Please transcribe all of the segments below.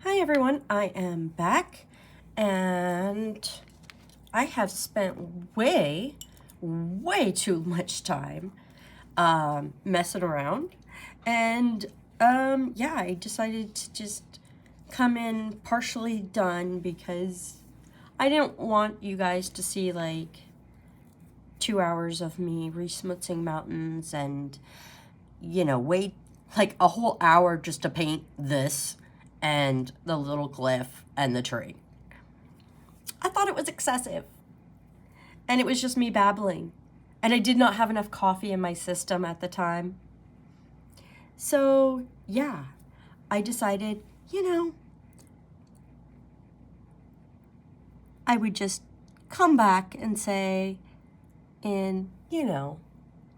Hi everyone, I am back and I have spent way too much time messing around and yeah, I decided to just come in partially done because I didn't want you guys to see like 2 hours of me resmutzing mountains and wait like a whole hour just to paint this and the little glyph and the tree. I thought it was excessive. And it was just me babbling. And I did not have enough coffee in my system at the time. So, yeah, I decided, I would just come back and say in,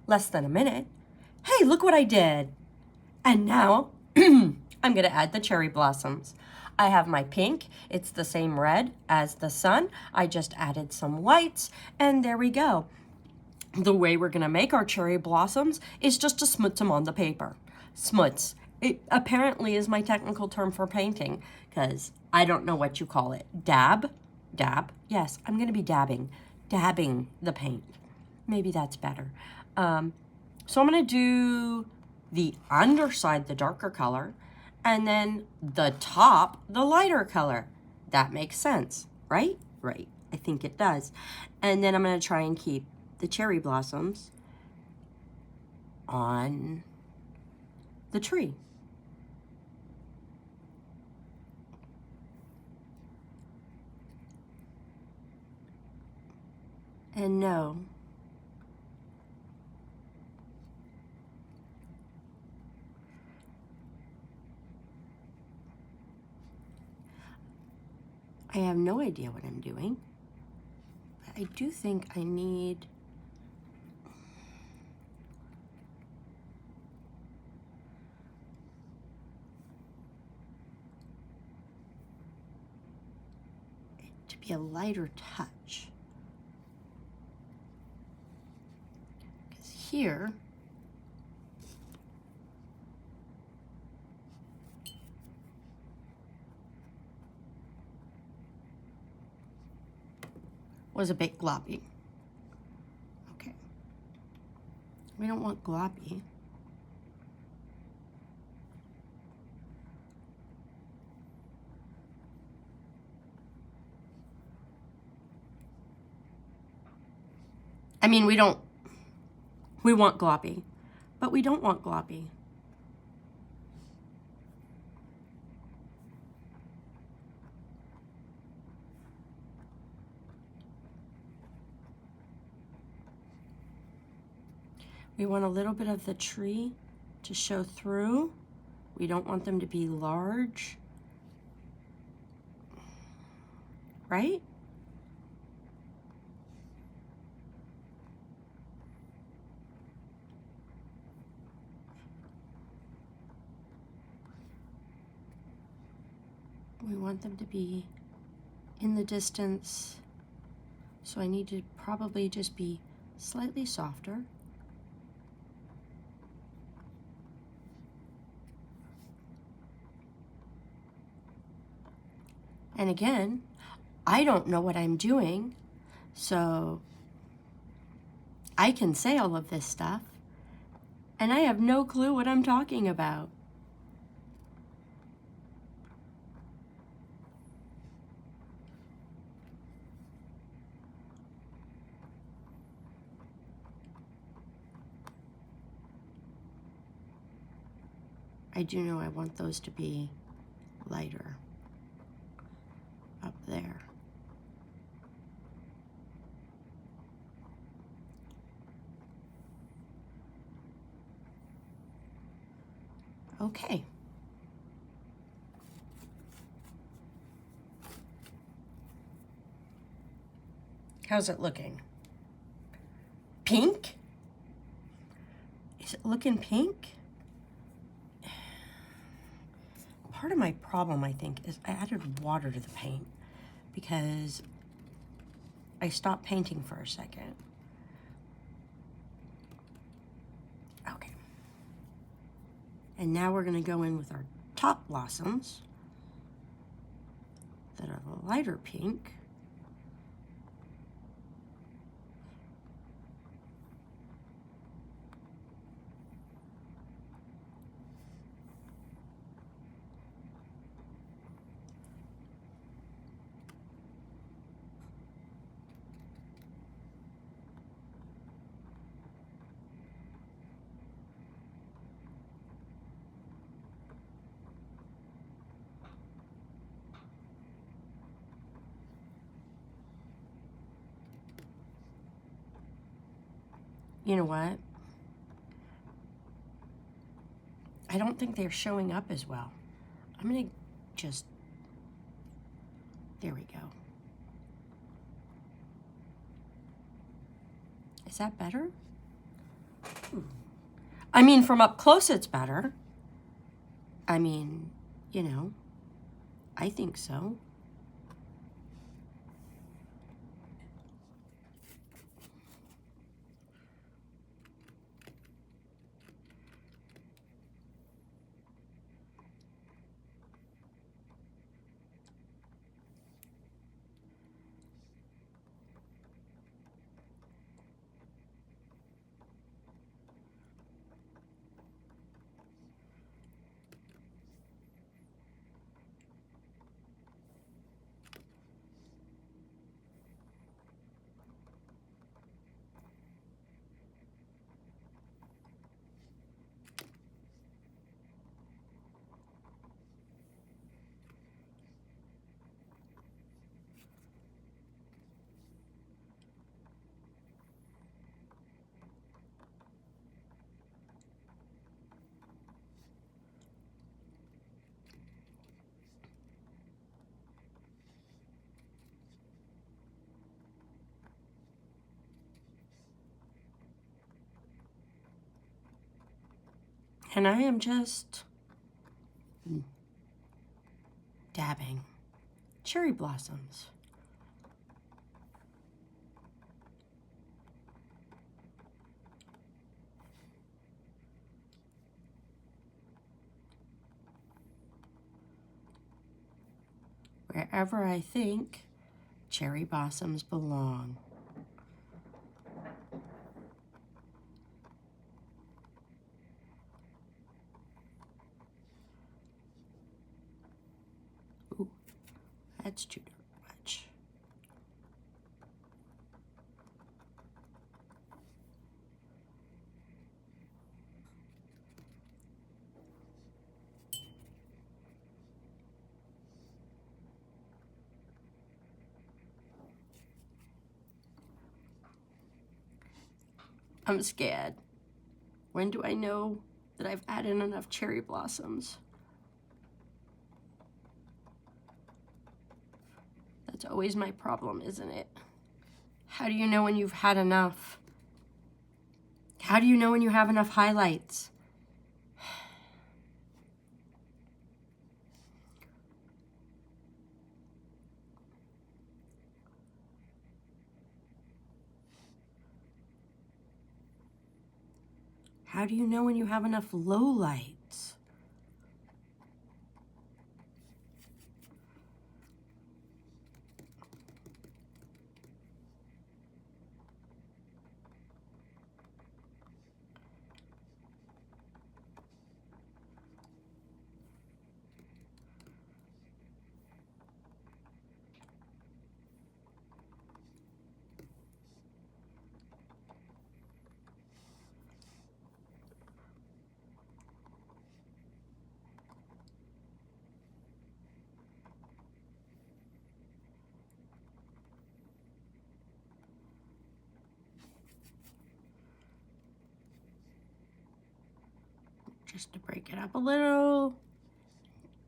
less than a minute, hey, look what I did. And now I'm going to add the cherry blossoms. I have my pink. It's the same red as the sun. I just added some whites, and there we go. The way we're going to make our cherry blossoms is just to smutz them on the paper. Smutz. It apparently is my technical term for painting, because I don't know what you call it. Dab? Dab? Yes, I'm going to be dabbing. Dabbing the paint. Maybe that's better. So I'm going to do the underside the darker color, and then the top the lighter color. That makes sense, right? Right, I think it does. And then I'm going to try and keep the cherry blossoms on the tree. And no, I have no idea what I'm doing, but I do think I need it to be a lighter touch. Because here, was a bit gloppy. Okay. We don't want gloppy. I mean, we want gloppy, but we don't want gloppy. We want a little bit of the tree to show through. We don't want them to be large, right? We want them to be in the distance, so I need to probably just be slightly softer. And again, I don't know what I'm doing, so I can say all of this stuff, and I have no clue what I'm talking about. I do know I want those to be lighter up there. Okay. How's it looking? Pink? Is it looking pink? Part of my problem, I think, is I added water to the paint because I stopped painting for a second. Okay. And now we're going to go in with our top blossoms. that are a lighter pink. You know what? I don't think they're showing up as well. I'm gonna just, there we go. Is that better? I mean, from up close it's better. I mean, you know, I think so. And I am just dabbing cherry blossoms. Wherever I think cherry blossoms belong. Ooh, that's too much. I'm scared. When do I know that I've added enough cherry blossoms? That's always my problem, isn't it? How do you know when you've had enough? How do you know when you have enough highlights? How do you know when you have enough lowlights? Just to break it up a little.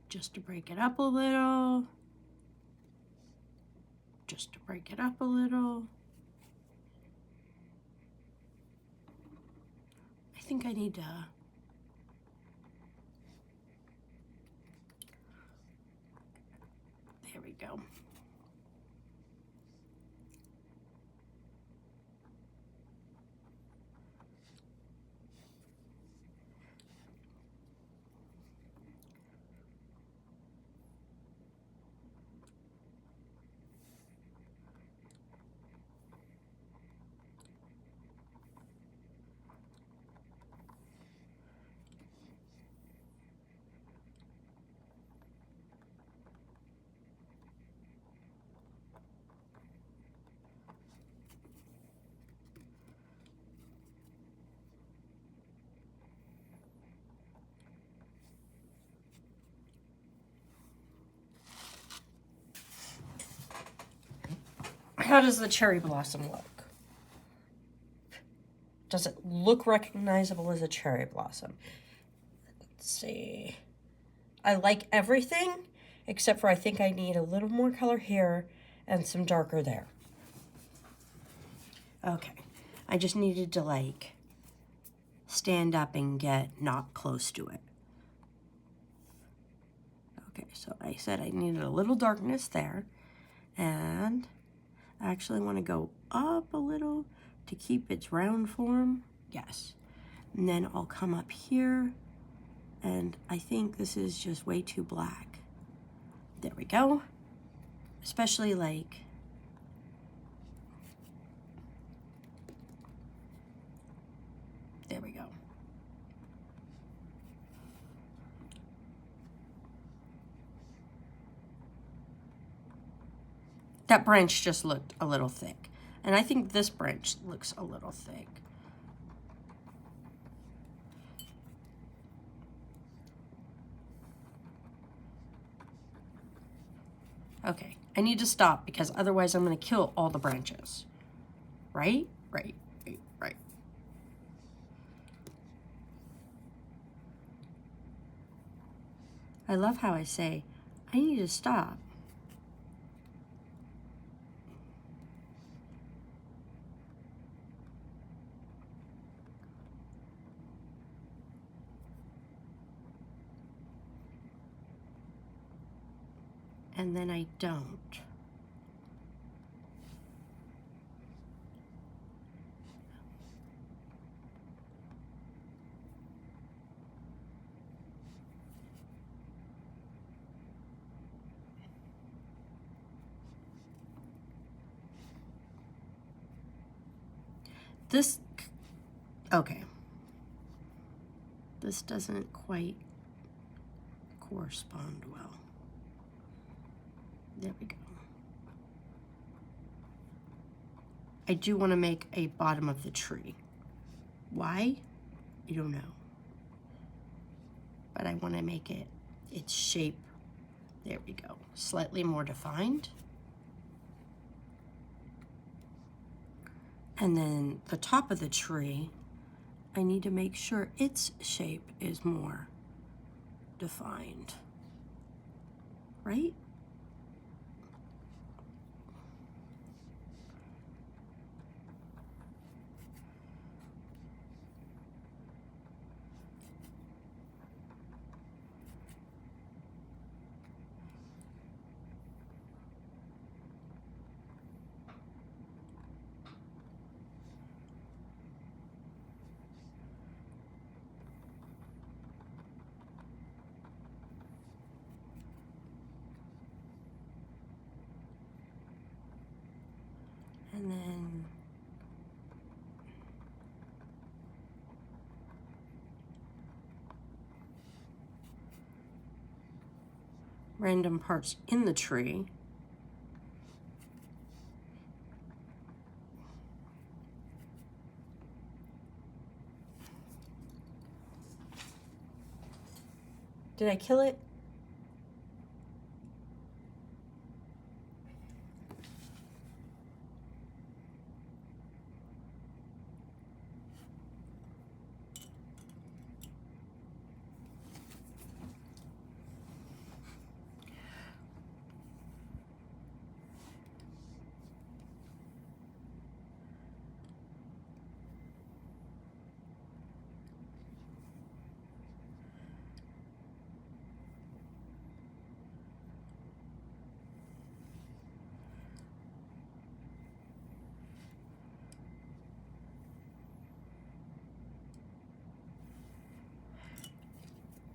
Just to break it up a little. Just to break it up a little. I think I need to there we go. How does the cherry blossom look? Does it look recognizable as a cherry blossom? Let's see. I like everything except for I think I need a little more color here and some darker there. Okay, I just needed to like stand up and get not close to it. Okay, so I said I needed a little darkness there, and I actually want to go up a little to keep its round form. Yes. And then I'll come up here, and I think this is just way too black. There we go. Especially like there we go. That branch just looked a little thick. And I think this branch looks a little thick. Okay, I need to stop because otherwise I'm going to kill all the branches. Right? Right, right, right. I love how I say, I need to stop. And then I don't. This, okay. This doesn't quite correspond well. There we go. I do want to make a bottom of the tree. Why? I don't know. But I want to make it its shape. There we go. Slightly more defined. And then the top of the tree, I need to make sure its shape is more defined. Right? And then random parts in the tree. Did I kill it?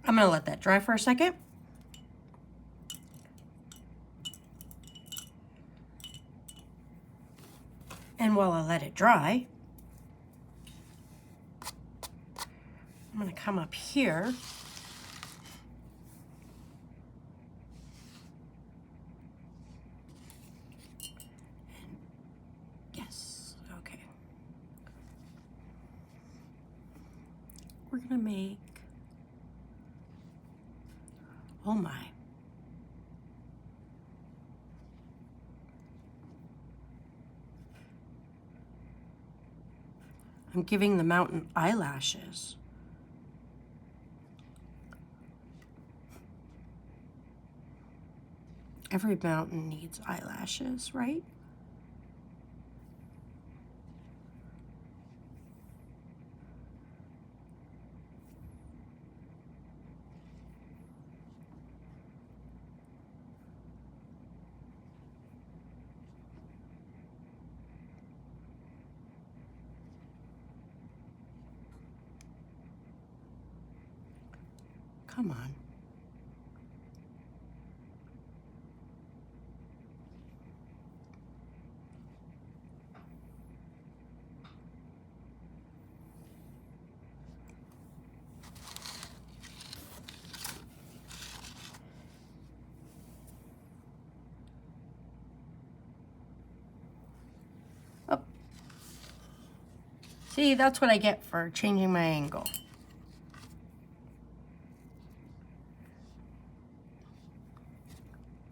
I'm going to let that dry for a second. And while I let it dry, I'm going to come up here and yes, okay. We're going to make, oh my. I'm giving the mountain eyelashes. Every mountain needs eyelashes, right? Come on. Oh. See, that's what I get for changing my angle.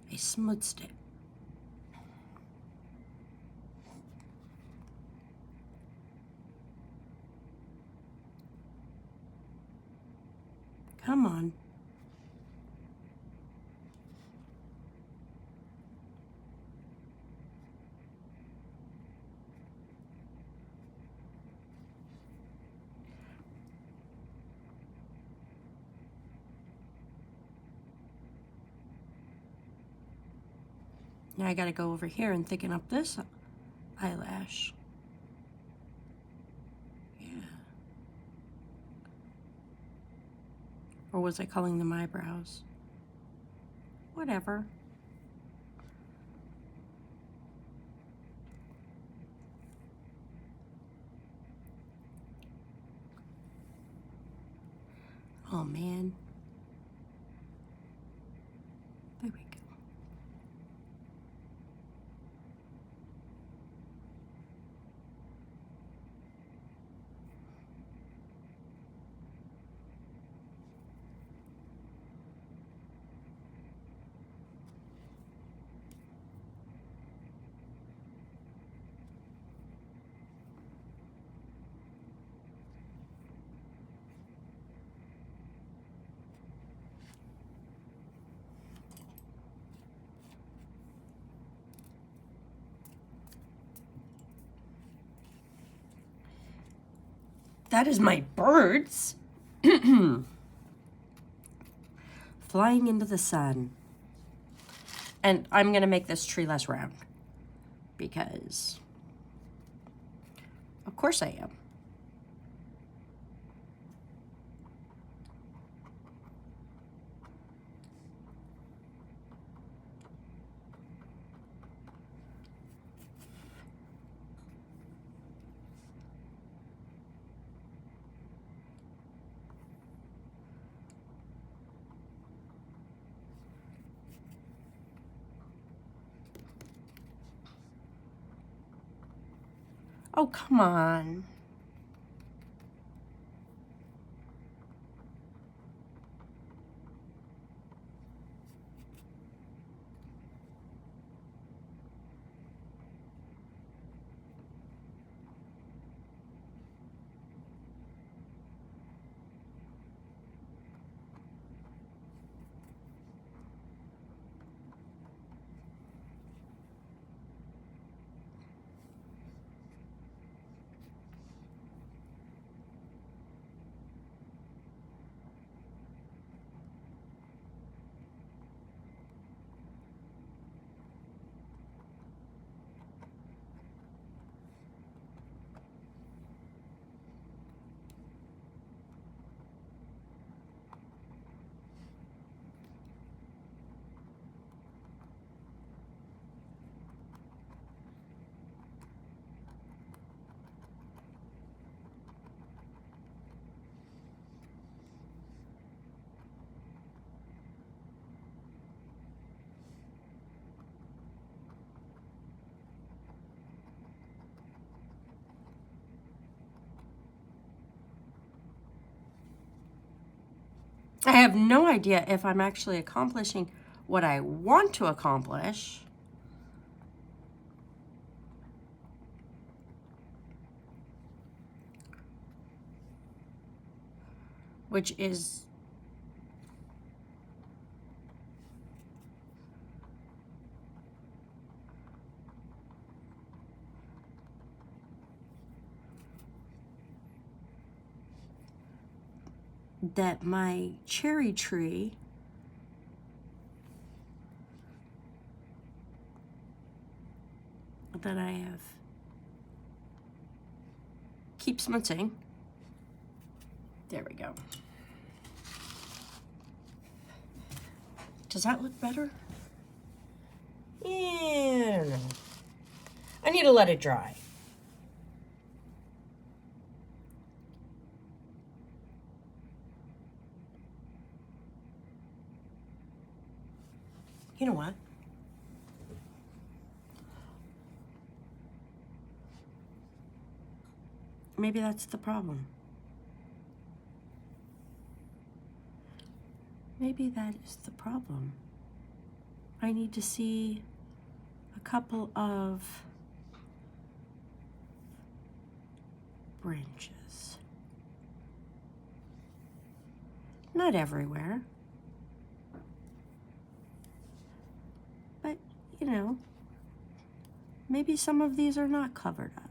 I smutzed it. Come on. Now I gotta go over here and thicken up this eyelash. Yeah. Or was I calling them eyebrows? Whatever. Oh man. There we go. That is my birds. Flying into the sun. And I'm going to make this tree less round. Because, of course I am. Oh, come on. I have no idea if I'm actually accomplishing what I want to accomplish. which is that my cherry tree that I have keeps smudging. There we go. Does that look better? Yeah, I don't know. I need to let it dry. You know what? Maybe that's the problem. Maybe that is the problem. I need to see a couple of branches. Not everywhere. But, you know, maybe some of these are not covered up.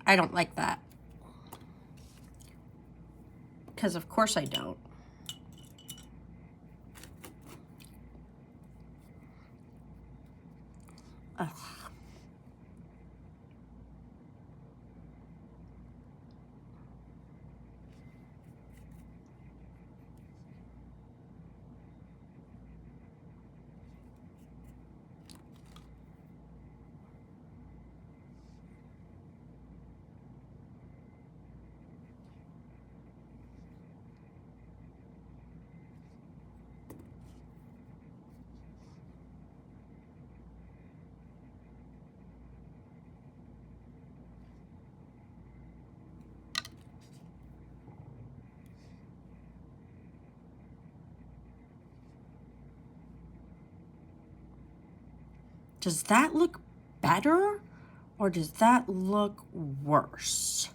I don't like that. Because of course I don't. Ugh. Does that look better or does that look worse?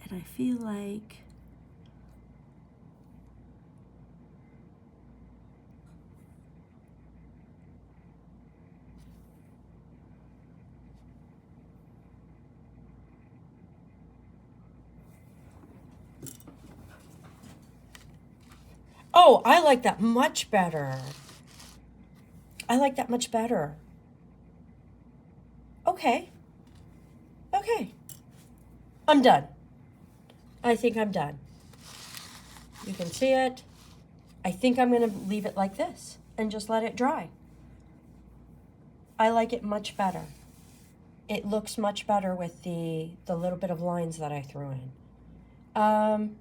And I feel like oh, I like that much better. I like that much better. Okay. Okay. I'm done. I think I'm done. You can see it. I think I'm going to leave it like this and just let it dry. I like it much better. It looks much better with the little bit of lines that I threw in.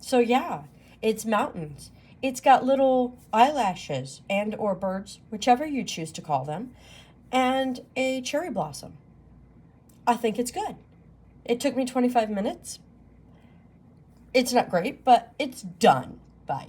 So yeah, it's mountains. It's got little eyelashes and or birds, whichever you choose to call them, and a cherry blossom. I think it's good. It took me 25 minutes. It's not great, but it's done. Bye.